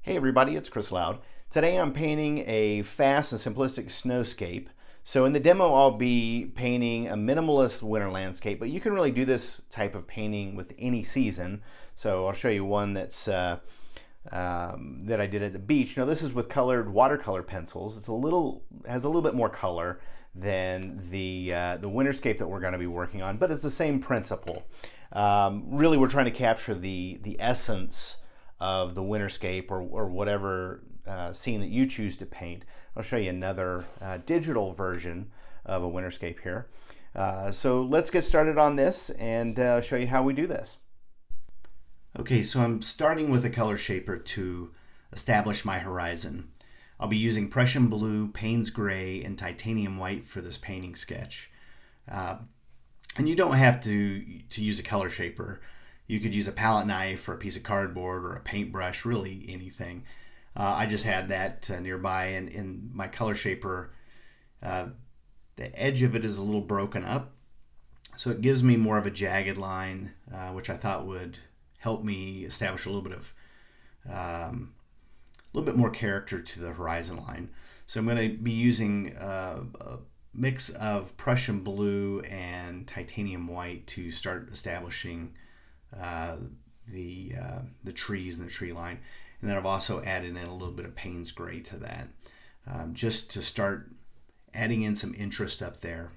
Hey everybody, it's Chris Loud. Today I'm painting a fast and simplistic snowscape. So in the demo I'll be painting a minimalist winter landscape, but you can really do this type of painting with any season. So I'll show you one that I did at the beach. Now this is with colored watercolor pencils. Has a little bit more color than the winterscape that we're going to be working on, but it's the same principle. Really we're trying to capture the essence of the winterscape or whatever scene that you choose to paint. I'll show you another digital version of a winterscape here. So let's get started on this and show you how we do this. Okay, so I'm starting with a color shaper to establish my horizon. I'll be using Prussian blue, Payne's gray, and titanium white for this painting sketch. And you don't have to use a color shaper. You could use a palette knife or a piece of cardboard or a paintbrush, really anything. I just had that nearby, and in my color shaper, the edge of it is a little broken up. So it gives me more of a jagged line, which I thought would help me establish a little bit more character to the horizon line. So I'm going to be using a mix of Prussian blue and titanium white to start establishing the trees and the tree line, and then I've also added in a little bit of Payne's gray to that, just to start adding in some interest up there.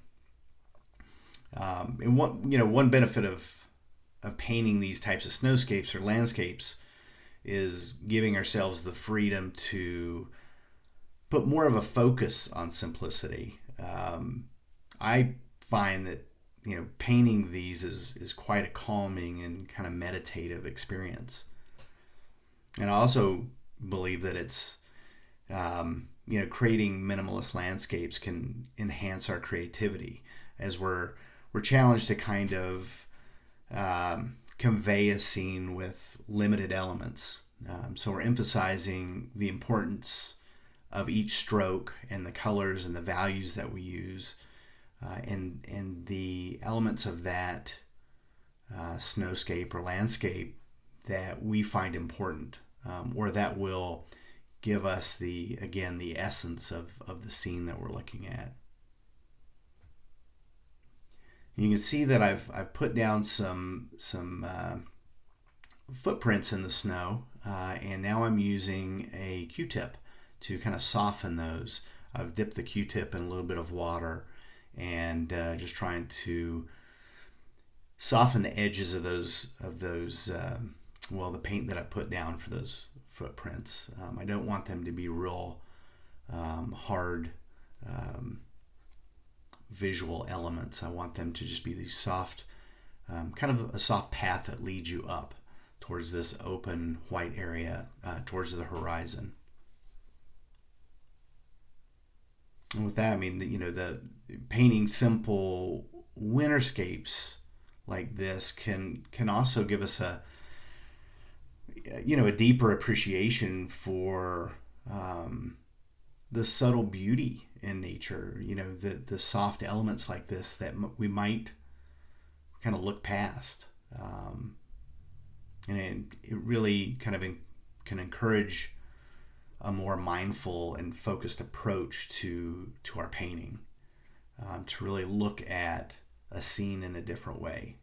And one benefit of painting these types of snowscapes or landscapes is giving ourselves the freedom to put more of a focus on simplicity. I find that painting these is quite a calming and kind of meditative experience. And I also believe that it's, creating minimalist landscapes can enhance our creativity as we're challenged to kind of convey a scene with limited elements. So we're emphasizing the importance of each stroke and the colors and the values that we use. And the elements of that snowscape or landscape that we find important, or that will give us the essence of the scene that we're looking at. And you can see that I've put down some footprints in the snow, and now I'm using a Q-tip to kind of soften those. I've dipped the Q-tip in a little bit of water and just trying to soften the edges of the paint that I put down for those footprints. I don't want them to be real hard visual elements. I want them to just be these soft, kind of a soft path that leads you up towards this open white area, towards the horizon. And with that, I mean, the painting simple winterscapes like this can also give us a deeper appreciation for the subtle beauty in nature. The soft elements like this that we might kind of look past, and it really kind of can encourage a more mindful and focused approach to our painting, to really look at a scene in a different way.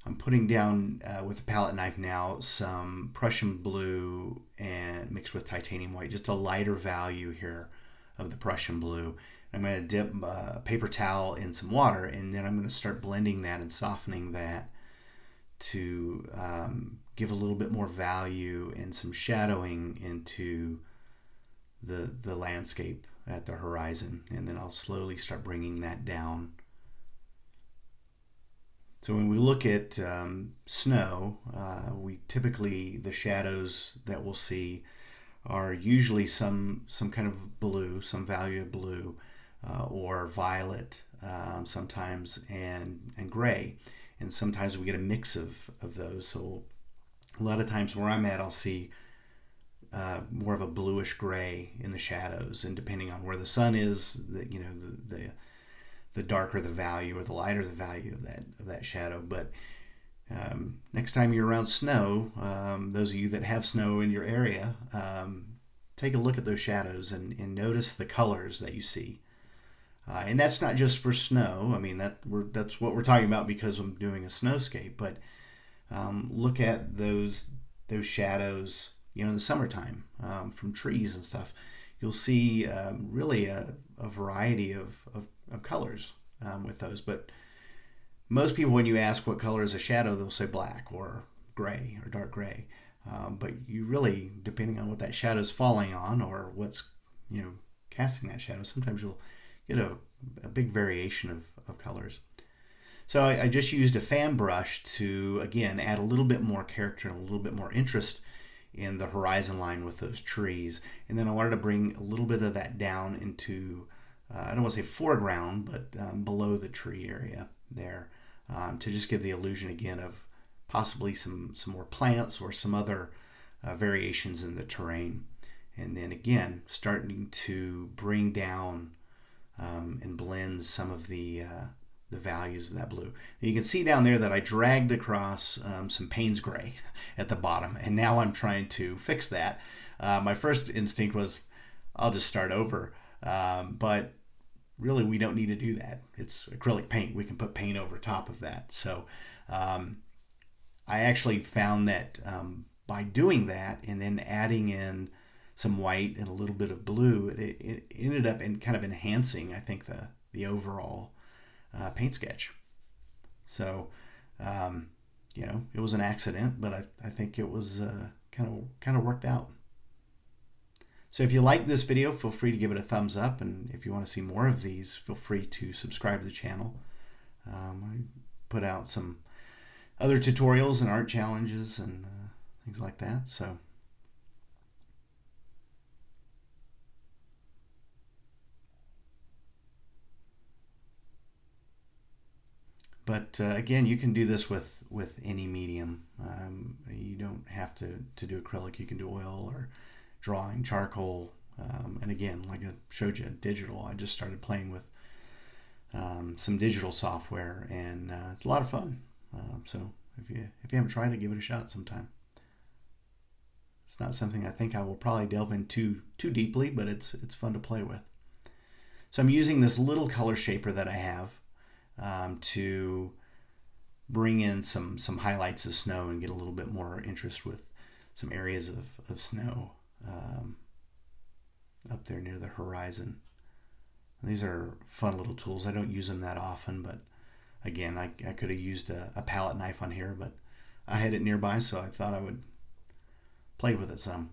I'm putting down with a palette knife now some Prussian blue and mixed with titanium white, just a lighter value here of the Prussian blue. I'm going to dip a paper towel in some water, and then I'm going to start blending that and softening that to give a little bit more value and some shadowing into the landscape at the horizon, and then I'll slowly start bringing that down. So when we look at snow, we typically, the shadows that we'll see are usually some kind of blue, some value of blue, or violet sometimes, and gray. And sometimes we get a mix of those. So a lot of times where I'm at, I'll see more of a bluish gray in the shadows, and depending on where the sun is, the darker the value or the lighter the value of that shadow. But Next time you're around snow, those of you that have snow in your area, take a look at those shadows and notice the colors that you see. And that's not just for snow. I mean, that's what we're talking about because I'm doing a snowscape. But look at those shadows, in the summertime from trees and stuff. You'll see really a variety of colors with those. But most people, when you ask what color is a shadow, they'll say black or gray or dark gray. But you really, depending on what that shadow is falling on or what's casting that shadow, sometimes you'll get a big variation of colors. So I just used a fan brush to, again, add a little bit more character and a little bit more interest in the horizon line with those trees. And then I wanted to bring a little bit of that down into, I don't want to say foreground, but below the tree area there, to just give the illusion again of possibly some more plants or some other variations in the terrain. And then again, starting to bring down and blend some of the values of that blue. You can see down there that I dragged across some Payne's gray at the bottom, and now I'm trying to fix that. My first instinct was I'll just start over, but really we don't need to do that. It's acrylic paint. We can put paint over top of that. So I actually found that by doing that and then adding in some white and a little bit of blue, it ended up in kind of enhancing, I think, the overall paint sketch. So, it was an accident, but I think it was kind of worked out. So if you like this video, feel free to give it a thumbs up, and if you want to see more of these, feel free to subscribe to the channel. I put out some other tutorials and art challenges and things like that. So. But again, you can do this with any medium. You don't have to do acrylic. You can do oil or drawing, charcoal. And again, like I showed you, digital. I just started playing with some digital software, and it's a lot of fun. So if you haven't tried it, give it a shot sometime. It's not something I think I will probably delve into too deeply, but it's fun to play with. So I'm using this little color shaper that I have to bring in some highlights of snow and get a little bit more interest with some areas of snow up there near the horizon. These are fun little tools. I don't use them that often, but again, I could have used a palette knife on here, but I had it nearby, so I thought I would play with it some.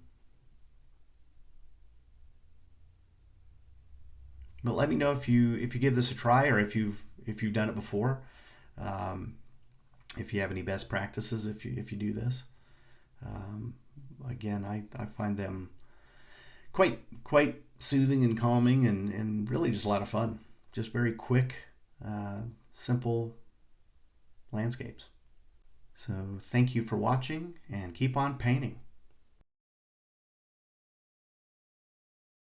But let me know if you give this a try, or if you've done it before. If you have any best practices, if you do this. Again, I find them quite soothing and calming, and really just a lot of fun. Just very quick, simple landscapes. So thank you for watching, and keep on painting.